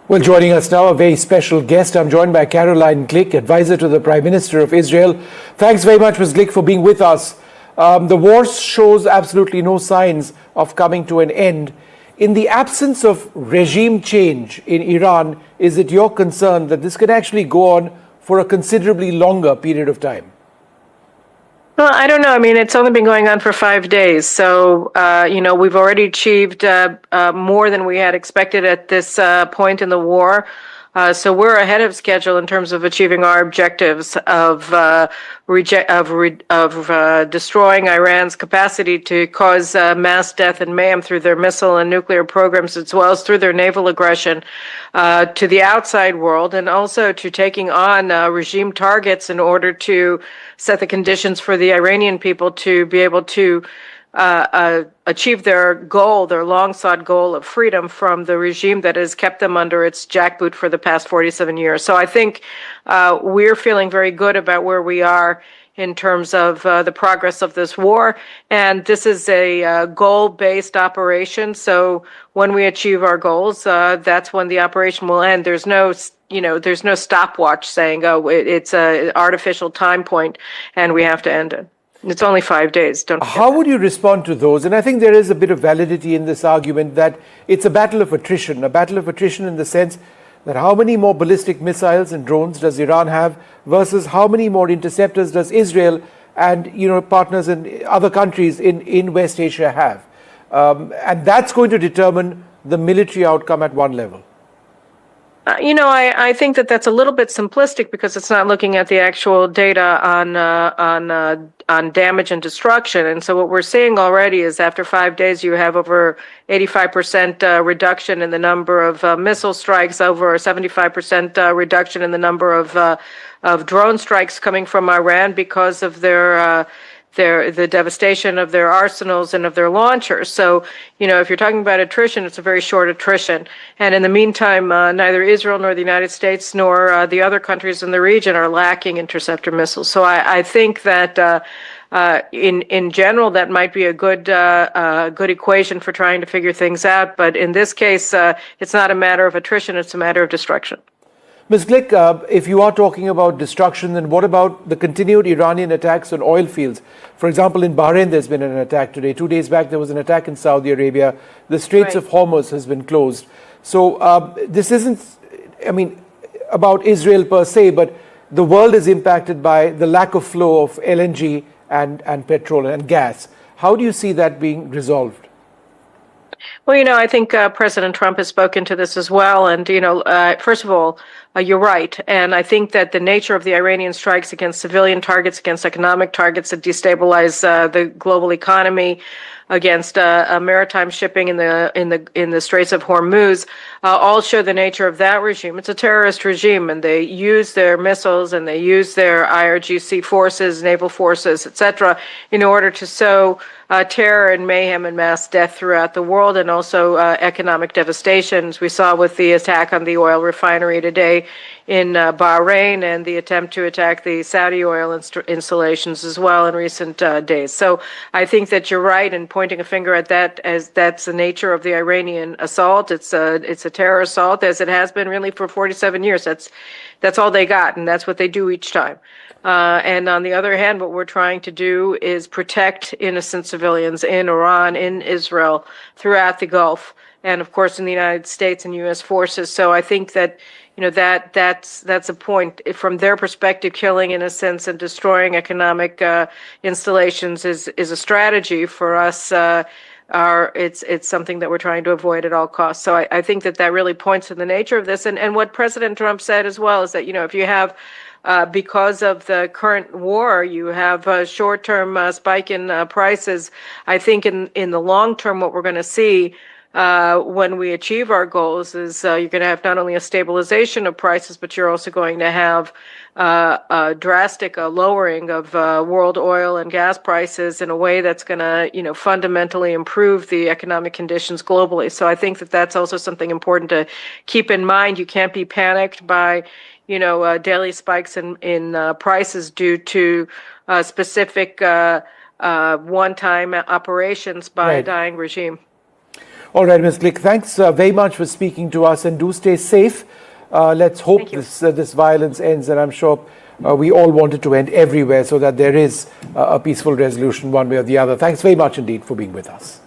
Well, joining us now, a very special guest. I'm joined by Caroline Glick, advisor to the Prime Minister of Israel. Thanks very much, Ms. Glick, for being with us. The war shows absolutely no signs of coming to an end. In the absence of regime change in Iran, is it your concern that this could actually go on for a considerably longer period of time? Well, I don't know. I mean, it's only been going on for 5 days. So, we've already achieved more than we had expected at this point in the war. So we're ahead of schedule in terms of achieving our objectives of destroying Iran's capacity to cause mass death and mayhem through their missile and nuclear programs, as well as through their naval aggression to the outside world, and also to taking on regime targets in order to set the conditions for the Iranian people to be able to achieve their goal, their long-sought goal of freedom from the regime that has kept them under its jackboot for the past 47 years. So I think we're feeling very good about where we are in terms of the progress of this war. And this is a goal-based operation. So when we achieve our goals, that's when the operation will end. There's no stopwatch saying, oh, it's an artificial time point and we have to end it. It's only 5 days. How would you respond to those? And I think there is a bit of validity in this argument that it's a battle of attrition in the sense that how many more ballistic missiles and drones does Iran have versus how many more interceptors does Israel and partners in other countries in West Asia have? And that's going to determine the military outcome at one level. I think that that's a little bit simplistic because it's not looking at the actual data on damage and destruction. And so what we're seeing already is after 5 days, you have over 85% reduction in the number of missile strikes, over a 75% reduction in the number of drone strikes coming from Iran because of the devastation of their arsenals and of their launchers. So, if you're talking about attrition, it's a very short attrition. And in the meantime, neither Israel nor the United States nor the other countries in the region are lacking interceptor missiles. So I think that in general, that might be a good equation for trying to figure things out. But in this case, it's not a matter of attrition, it's a matter of destruction. Ms. Glick, if you are talking about destruction, then what about the continued Iranian attacks on oil fields? For example, in Bahrain, there's been an attack today. 2 days back, there was an attack in Saudi Arabia. The Straits of Hormuz has been closed. So this isn't, about Israel per se, but the world is impacted by the lack of flow of LNG and petrol and gas. How do you see that being resolved? Well, I think President Trump has spoken to this as well. And, first of all, you're right. And I think that the nature of the Iranian strikes against civilian targets, against economic targets that destabilize the global economy, against maritime shipping in the Straits of Hormuz, all show the nature of that regime. It's a terrorist regime, and they use their missiles and they use their IRGC forces, naval forces, etc., in order to sow terror and mayhem and mass death throughout the world, and also economic devastation, as we saw with the attack on the oil refinery today in Bahrain and the attempt to attack the Saudi oil installations as well in recent days. So I think that you're right in pointing a finger at that, as that's the nature of the Iranian assault. It's a terror assault, as it has been really for 47 years. That's all they got, and that's what they do each time. And on the other hand, what we're trying to do is protect innocent civilians in Iran, in Israel, throughout the Gulf, and of course in the United States and U.S. forces. So I think that that's a point from their perspective. Killing innocents and destroying economic installations is a strategy for us. It's something that we're trying to avoid at all costs. So I think that really points to the nature of this. And what President Trump said as well is that, if you have, because of the current war, you have a short-term spike in prices. I think in the long term, what we're going to see when we achieve our goals is you're going to have not only a stabilization of prices, but you're also going to have a drastic lowering of world oil and gas prices in a way that's going to, fundamentally improve the economic conditions globally. So I think that that's also something important to keep in mind. You can't be panicked by, daily spikes in prices due to specific one-time operations by a dying regime. All right, Ms. Glick, thanks very much for speaking to us, and do stay safe. Let's hope this violence ends, and I'm sure we all want it to end everywhere so that there is a peaceful resolution one way or the other. Thanks very much indeed for being with us.